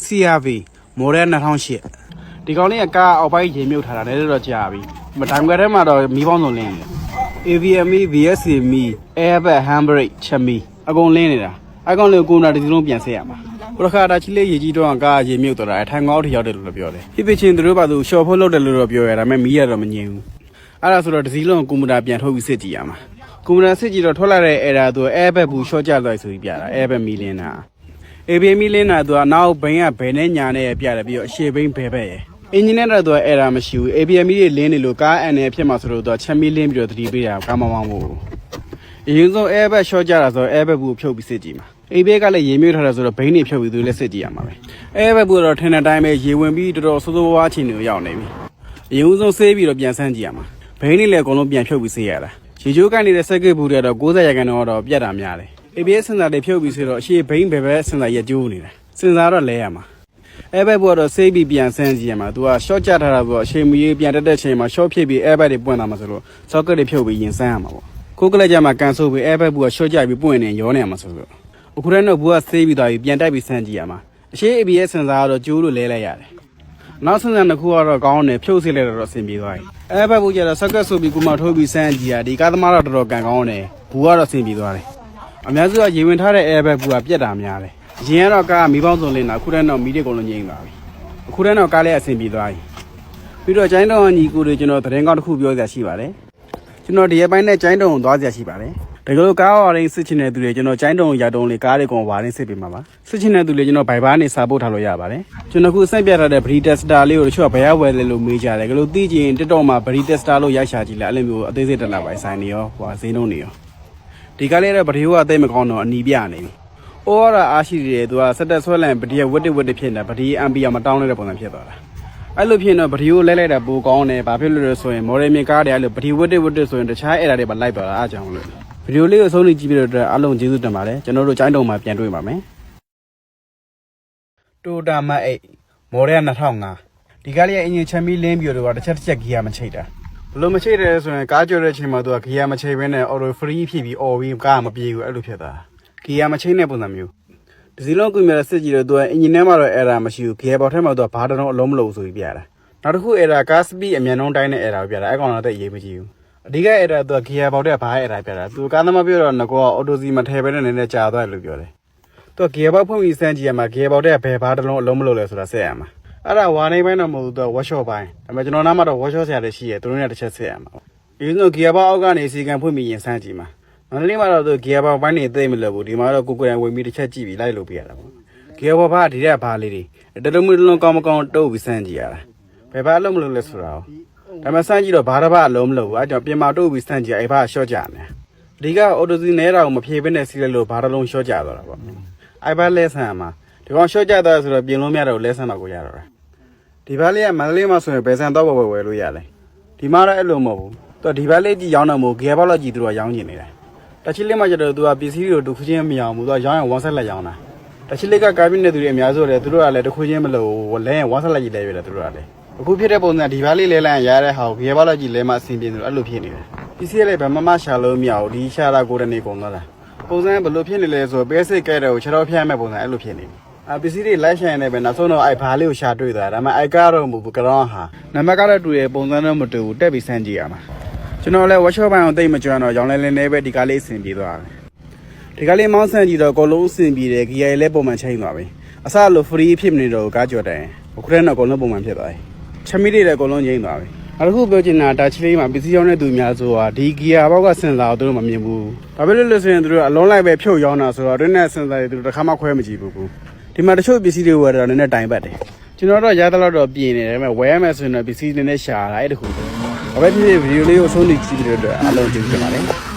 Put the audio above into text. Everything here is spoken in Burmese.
CRV more than 2008ဒီကောင်လေးကကားအောက်ပိုင်းရေမြုပ်ထားတာလည်းတော့ကြာပြီမတိုင်ခွဲထဲမှာတော့မီးပေါင်းစုံလင်းနေတယ် AVME VSME Airbag Handbrake ချက်မီအကုန်လင်းနေတာအကောင်လေးကိုနာဒီလုံးပြန်ဆက်ရမှာပရခါတာချီလေးရေကြီးတော့ကားရေမြုပ်တော့တာအထိုင်ငေါ့ထရောက်တယ်လို့ပြောတယ်ဖြစ်ဖြစ်ချင်းသူတို့ဘာလို့ရှော့ဖို့လုပ်တယ်လို့တော့ပြောရတာဒါပေမဲ့မီးရတော့မငြင်းဘူးအဲ့ဒါဆိုတော့ဒီစီလုံးကွန်ပျူတာပြန်ထုတ်ပြီးစစ်ကြည့်ရမှာကွန်ပျူတာစစ်ကြည့်တော့ထွက်လာတဲ့ error သူ airbag ဘူး short ကျသွားဆိုပြီးပြတာ airbag မီးလင်းတာ ABM မီးလင်းတာသူကနောက်ဘိန်းကဘယ်နဲ့ညာနဲ့ပြတယ်ပြီးတော့အရှေ့ဘိန်းဘယ်ဘက်ရဲ့အင်ဂျင်နဲ့တော့ error မရှိဘူး ABM မီးတွေလင်းနေလို့ကားအန်နဲ့ဖြစ်မှာဆိုတော့သူကချက်မီးလင်းပြီးတော့သတိပေးတာကားမမောင်းဘူးအရင်ဆုံး airbag short ကျတာဆိုတော့ airbag ဘူးဖြုတ်ပြီးစစ်ကြည့်မှာ ABM ကလည်းရေမြုပ်ထားတာဆိုတော့ဘိန်းတွေဖြုတ်ပြီးသူလည်းစစ်ကြည့်ရမှာပဲ airbag ဘူးတော့ထင်တဲ့အတိုင်းပဲရေဝင်ပြီးတော်တော်ဆိုးဆိုးဝါးချင်းတွေရောက်နေပြီအရင်ဆုံးဆေးပြီးတော့ပြန်ဆန်းကြည့်ရမှာဘိန်းတွေလည်းအကုန်လုံးပြန်ဖြုတ်ပြီးဆေးရတာရေချိုးကန်နေတဲ့စက်ကစ်ဘူးတွေတော့90ရာခိုင်နှုန်းတော့ပြတ်တာများတယ် ABS စင်တာတွေဖြုတ်ပြီးဆိုတော့အရှိဘိန်းဘယ်ဘက်စင်တာရကျိုးနေတာစင်တာတော့လဲရမှာairbag ဘူးတော့ဆေးပြီးပြန်ဆန်းကြည့်ရမှာ तू က short ကျထားတာဆိုတော့အရှိမီးပြန်တက်တဲ့ချိန်မှာ short ဖြစ်ပြီး airbag တွေပွင့်သွားမှာဆိုတော့ socket တွေဖြုတ်ပြီးရင်ဆန်းရမှာပေါ့ကိုကလည်းကြမှာကန်ဆိုပြီး airbag ဘူးက short ကျပြီးပွင့်နေရောနေရမှာဆိုတော့အခုတည်းတော့ဘူးကဆေးပြီးသွားပြီးပြန်တက်ပြီးဆန်းကြည့်ရမှာအရှိ ABS စင်တာကတော့ကျိုးလို့လဲလိုက်ရတယ်နောက်စင်တာတစ်ခုကတော့ကောင်းတယ်ဖြုတ်ဆေးလိုက်တော့အဆင်ပြေသွားပြီairbag ဘူးကျတော့ socket ဆိုပြီးကိုမထိုးပြီးဆန်းကြည့်ရဒီကားသမားတော့တော်တော်ကန်ကောင်းတယ်ဘူးကတော့အဆင်ပြေသွားတယ်အများစုကရေဝင်ထားတဲ့ airbag ဘူးကပြက်တာများတယ်အရင်ကတော့ကားမီးပေါင်းစုံလင်းတာအခုတည်းတော့မီးတွေကုန်လုံးငြိမ်းသွားပြီအခုတည်းတော့ကားလေးအဆင်ပြေသွားပြီပြီးတော့ကျိုင်းတုံညီကိုတွေကျွန်တော်သတင်းကောင်းတစ်ခုပြောစရာရှိပါတယ်ကျွန်တော်ဒီရက်ပိုင်းနဲ့ကျိုင်းတုံသွားစရာရှိပါတယ်တကယ်လို့ကားဝါရင်းစစ်ချင်တဲ့သူတွေကျွန်တော်ကျိုင်းတုံရတုံလေးကားတွေကိုဝါရင်းစစ်ပေးမှာပါစစ်ချင်တဲ့သူတွေကျွန်တော်ဘိုင်ဘာနေစာပို့ထားလို့ရပါတယ်ကျွန်တော်ခုစက်ပြထားတဲ့ Bree Tester လေးကိုတချို့ကဘယ်ရဝယ်လဲလို့မေးကြတယ်ကလို့သိချင် TikTok မှာ Bree Tester လို့ရိုက်ရှာကြည့်လိုက်အဲ့လိုမျိုးအသေးစိတ်တက်လာပါဆိုင်နေရောဟိုဈေးနှုန်းနေရောဒီကားလေးတော့ဗဒီယိုကအသိမကောင်းတော့အနီးပြနေပြီ။အော်ရအားရှိတယ်သူကစက်တက်ဆွဲလိုက်ဗဒီယိုဝတ်တစ်ဖြစ်နေတာဗဒီယို MP မတောင်းတဲ့ပုံစံဖြစ်သွားတာ။အဲ့လိုဖြစ်တော့ဗဒီယိုလဲလိုက်တာပိုကောင်းတယ်။ဘာဖြစ်လို့လဲဆိုရင်မော်ဒယ်မြင်ကားတွေအဲ့လိုဗဒီယိုဝတ်တစ်ဆိုရင်တခြားအဲ့ဒါတွေပါလိုက်သွားတာအားကြောင့်လို့ဗဒီယိုလေးကိုအဆုံးထိကြည့်ပြီးတော့အားလုံးကျေးဇူးတင်ပါတယ်။ကျွန်တော်တို့ကျိုင်းတုံမှာပြန်တွေ့ပါမယ်။ Toyota Mark 8မော်ဒယ်2005ဒီကားလေးရဲ့အင်ဂျင်ချက်မီးလင်းပြီးတော့တစ်ချက်ဂီယာမချိတ်တာဘလို့မချိတ်တယ်ဆိုရင်ကားကြော်တဲ့အချိန်မှာသူကဂီယာမချိတ်ဘဲနဲ့ auto free ဖြစ်ပြီး အော်ပြီးကားမပြေဘူးအဲ့လိုဖြစ်သွားဂီယာမချိတ်တဲ့ပုံစံမျိုးဒီစီလုံးကွန်ပျူတာစစ်ကြည့်တော့သူကအင်ဂျင်ထဲမှာတော့ error မရှိဘူးဂီယာပေါ်ထဲမှာသူကဘာတလုံးအလုံးမလို့ဆိုပြီးပြတာနောက်တစ်ခု error ကား speed အမြန်နှုန်းတိုင်းတဲ့ error ပြတာအဲ့ကောင်တော့တိတ်ရေးမကြည့်ဘူးအဓိက error သူကဂီယာပေါ်ထဲဘာ error ပြတာသူကားသမားပြောတော့ငကော auto စီမထည့်ဘဲနဲ့နည်းနည်းကြာသွားတယ်လို့ပြောတယ်သူကဂီယာပေါ်ဖွင့်ပြီးစမ်းကြည့်ရမှာဂီယာပေါ်ထဲဘယ်ဘာတလုံးအလုံးမလို့လဲဆိုတာဆက်ရမှာအဲ့ဒါဝါနေပိုင်းတော့မဟုတ်ဘူးတော့ workshop ပိုင်းဒါပေမဲ့ကျွန်တော်နားမှာတော့ workshop ဆရာတွေရှိရဲသူတို့နဲ့တစ်ချက်ဆက်ရမှာဒီလိုဂီယာဘောက်အောက်ကနေစီကံဖွင့်ပြီးရင်စမ်းကြည့်မှာမန္တလေးမှာတော့သူဂီယာဘောက်ပိုင်းနေသိမလို့ဘူးဒီမှာတော့ကိုကိုရန်ဝင်ပြီးတစ်ချက်ကြည့်ပြီးလိုက်လို့ပြရတာပေါ့ဂီယာဘောက်ဘာဒီတဲ့ဘာလေးတွေတလုံးမလုံးကောင်းမကောင်းတုပ်ပြီးစမ်းကြည့်ရတာဘယ်ဘာလုံးမလို့လဲဆိုတာဒါပေမဲ့စမ်းကြည့်တော့ဘာတစ်ဘာအလုံးမလို့ဘူးအဲ့ကြောင့်ပြင်မာတုပ်ပြီးစမ်းကြည့်အဲ့ဘာရှော့ကြတယ်အဓိကအော်တိုစီနဲတာကိုမဖြေဘဲနဲ့စီးလိုက်လို့ဘာတစ်လုံးရှော့ကြသွားတာပေါ့အဲ့ဘာလဲဆမ်းမှာဒီကောင်ရှော့ကြသွားဆိုတော့ပြင်လို့မရတော့လဲဆမ်းတော့ကိုရတော့တာဒီဘာလေးကမန္တလေးမှာဆိုရင်ဘယ်ဆန်တော့ဝယ်လို့ရလဲဒီမှာတော့အဲ့လိုမဟုတ်ဘူးသူကဒီဘာလေးကြီးရောင်းတော့မို့ဂီယာဘောက်လောက်ကြီးသူကရောင်းနေတယ်တချီလေးမှာကျတော့သူကပစ္စည်းတွေကိုတစ်ခုချင်းမရောင်းဘူးသူကရောင်းရင်ဝမ်းဆက်လက်ရောင်းတာတချီလေးကကားပြင်းတဲ့သူတွေအများစုလည်းသူတို့ကလည်းတစ်ခုချင်းမလို့လဲရင်ဝမ်းဆက်လက်ကြီးလဲရတယ်သူတို့ကလည်းအခုဖြစ်တဲ့ပုံစံဒီဘာလေးလဲလိုက်ရတဲ့ဟာကိုဂီယာဘောက်လောက်ကြီးလဲမှအဆင်ပြေတယ်အဲ့လိုဖြစ်နေတယ်ပစ္စည်းလေးဗမာရှာလို့မရဘူးဒီရှာတာကိုတနေကုန်သွားတာပုံစံဘယ်လိုဖြစ်နေလဲဆိုတော့ပဲစိတ်ကြိုက်တဲ့ကိုခြေတော်ဖျက်မဲ့ပုံစံအဲ့လိုဖြစ်နေပစ္စည်းတွေလိုက်ဆိုင်နေပဲနောက်ဆုံးတော့အဲ့ဘာလေးကိုရှာတွေ့သွားတာဒါပေမဲ့အဲ့ကားတော့မဟုတ်ဘူးကောင်ဟာနံပါတ်ကားတော့တူရဲ့ပုံစံတော့မတူဘူးတက်ပြီးစမ်းကြည့်ရမှာကျွန်တော်လည်း workshop ပိုင်းအောင်သိမကြွတော့ရောင်းလဲလဲနေပဲဒီကားလေးအဆင်ပြေသွားတယ်ဒီကားလေးမောင်းဆန်းကြည့်တော့အကုန်လုံးအဆင်ပြေတယ်ဂီယာလည်းပုံမှန်ချိန်သွားပြီအစလို့ free ဖြစ်နေတော့ကားကြော်တယ်အခုတည်းတော့အကုန်လုံးပုံမှန်ဖြစ်သွားပြီချက်မီးတွေလည်းအကုန်လုံးငြိမ်းသွားပြီနောက်တစ်ခုပြောချင်တာတာချီလေးမှာပစ္စည်းရောင်းတဲ့သူများဆိုတာဒီဂီယာဘောက်ကစင်စာကိုသူတို့မမြင်ဘူးဘာဖြစ်လို့လဲဆိုရင်သူတို့အလုံးလိုက်ပဲဖြုတ်ရောင်းတာဆိုတော့တွင်းနဲ့စင်စာတွေသူတို့တစ်ခါမှခွဲမကြည့်ဘူးဒီမှာတချို့ပစ္စည်းတွေဝယ်တော့နည်းနည်းတိုင်ပတ်တယ်ကျွန်တော်တော့ရသလောက်တော့ပြင်နေတယ်ဒါပေမဲ့ဝယ်ရမယ်ဆိုရင်တော့ပစ္စည်းနည်းနည်းရှာတာအဲ့တခုပဲဘာပဲဖြစ်ဖြစ်ဗီဒီယိုလေးကိုအဆုံးထိကြည့်ပြီးတော့အားလုံးကျေးဇူးတင်ပါတယ်